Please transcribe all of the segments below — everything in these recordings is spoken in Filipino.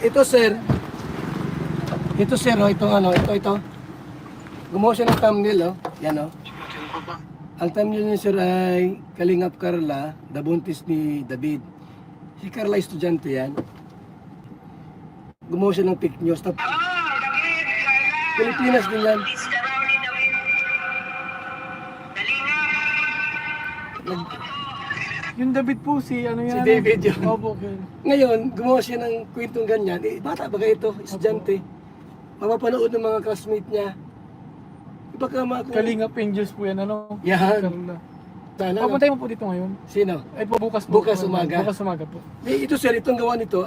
Ito sir, oh, itong ano, ito. Gumawa siya ng thumbnail, oh. Yan, oh. Ang thumbnail niya sir ay Kalingap Carla, the buntis ni David. Si Carla estudyante yan. Gumawa siya ng fake news. Pilipinas din yan. Yung David po si ano yan? Si David yun. Opo, okay. Ngayon, gumawa siya ng kwentong ganyan. Bata ba ito? Estudyante. Mapapanood ng mga classmate niya. Baka Kalingap Angels po yan, ano? Yan. Carla. Sana, no? Papuntay mo po dito ngayon. Sino? Ay po, bukas po. Bukas umaga. Bukas umaga po. Ito sir, itong gawa nito.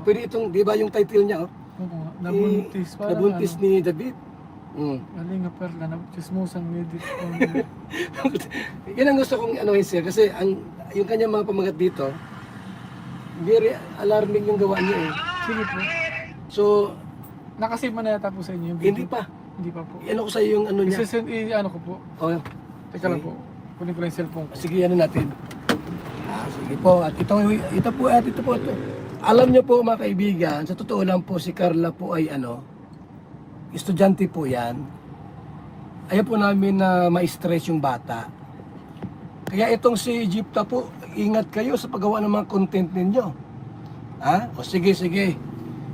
Pwede itong, di ba yung title niya, oh? Opo nga. Nabuntis. Parang Nabuntis ano, ni David. Kalingap Carla, chismusang medit. Yan ang gusto kong anuhin sir. Kasi yung kanyang mga pamagat dito, very alarming yung gawa niya eh. Sige po. So, Nakasave man na yata po sa inyo yung video. hindi pa. Hindi pa po. Ano ko sa yung ano niya. Ano ko po. Oh, Teka lang sige. po. Kunin ko lang yung cellphone ko. Sige, ano natin. Sige po. At ito po. Alam niyo po mga kaibigan, sa totoo lang po si Carla po ay estudyante po yan. Ayaw po namin na ma-stress yung bata. Kaya itong si Egypta po, ingat kayo sa paggawa ng mga content ninyo. O sige.